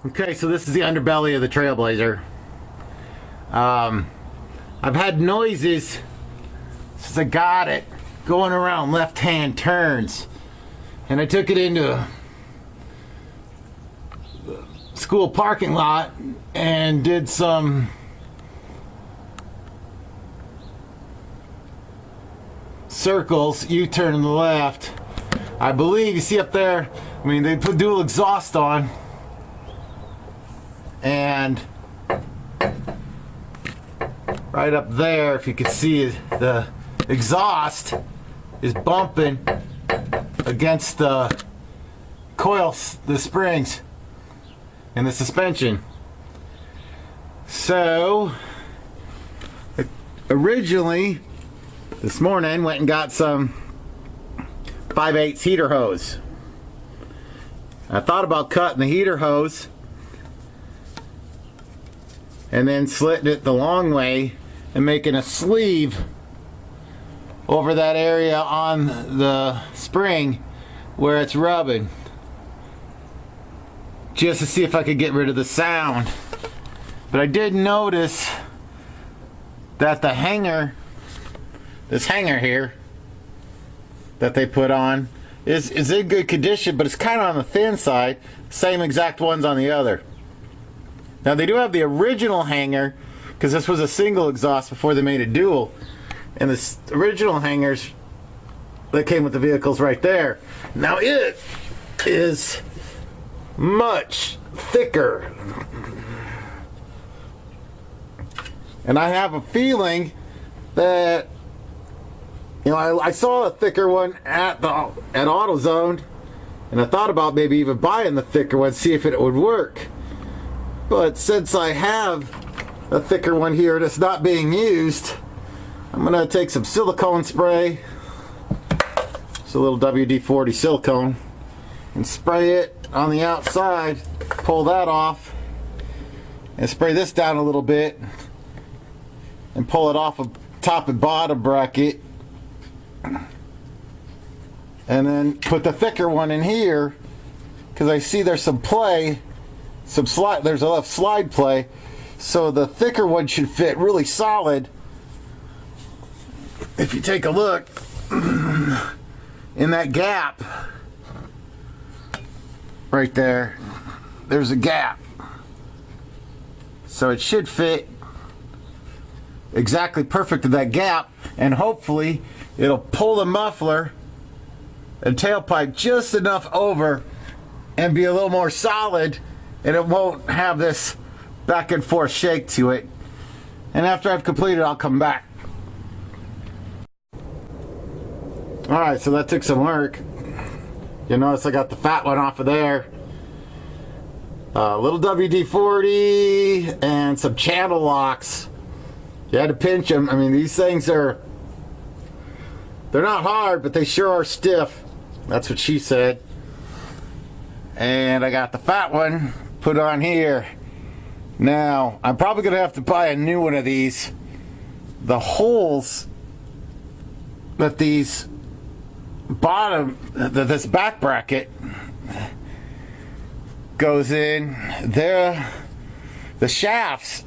Okay, so this is the underbelly of the Trailblazer. I've had noises since I got it going around left-hand turns, and I took it into the school parking lot and did some circles, U-turn on the left. I believe you see up there, I mean, they put dual exhaust on, and right up there, if you can see, the exhaust is bumping against the coils, the springs, and the suspension. So originally this morning went and got some 5/8 heater hose. I thought about cutting the heater hose and then slitting it the long way and making a sleeve over that area on the spring where it's rubbing, just to see if I could get rid of the sound. But I did notice that the hanger, this hanger here that they put on, is in good condition, but it's kind of on the thin side. Same exact ones on the other. Now they do have the original hanger, because this was a single exhaust before they made a dual, and the original hangers that came with the vehicles right there. Now it is much thicker, and I have a feeling that, you know, I saw a thicker one at AutoZone, and I thought about maybe even buying the thicker one, see if it would work. But since I have a thicker one here that's not being used, I'm gonna take some silicone spray, it's a little WD-40 silicone, and spray it on the outside, pull that off, and spray this down a little bit, and pull it off of top and bottom bracket, and then put the thicker one in here, because I see there's some play, some slide, there's a left slide play, so the thicker one should fit really solid. If you take a look in that gap right there, there's a gap, so it should fit exactly perfect in that gap, and hopefully it'll pull the muffler and tailpipe just enough over and be a little more solid, and it won't have this back and forth shake to it. And after I've completed, I'll come back. Alright, so that took some work. You notice I got the fat one off of there. A little WD-40 and some channel locks. You had to pinch them. I mean, these things they're not hard, but they sure are stiff. That's what she said. And I got the fat one put on here. Now, I'm probably going to have to buy a new one of these. The holes that these bottom, this back bracket goes in, the shafts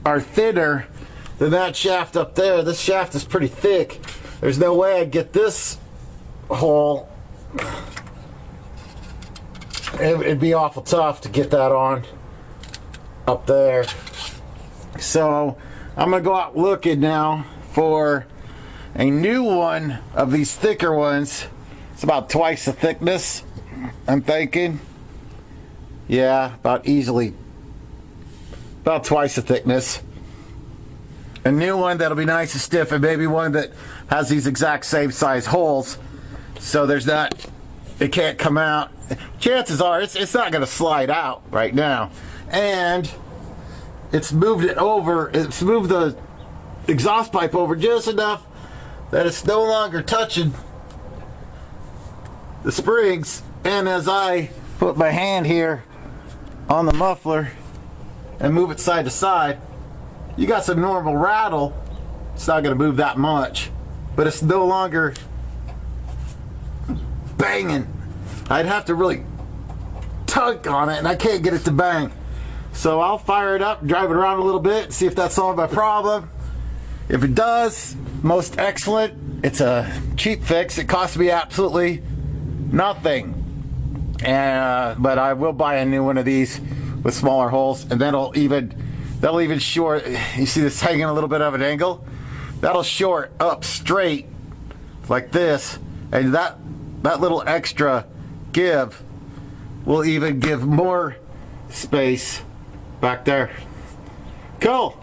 are thinner than that shaft up there. This shaft is pretty thick. There's no way I'd get this hole. It'd be awful tough to get that on up there. So I'm gonna go out looking now for a new one of these thicker ones. It's about twice the thickness, I'm thinking. Yeah, about twice the thickness. A new one that'll be nice and stiff, and maybe one that has these exact same size holes, so there's not, it can't come out. Chances are it's not going to slide out right now, and it's moved it over, it's moved the exhaust pipe over just enough that it's no longer touching the springs. And as I put my hand here on the muffler and move it side to side, you got some normal rattle. It's not going to move that much, but it's no longer banging. I'd have to really tug on it and I can't get it to bang. So I'll fire it up, drive it around a little bit, see if that solves my problem. If it does, most excellent. It's a cheap fix. It cost me absolutely nothing. But I will buy a new one of these with smaller holes, and that'll even short. You see this hanging a little bit of an angle? That'll short up straight like this, and that little extra give will even give more space back there. Cool.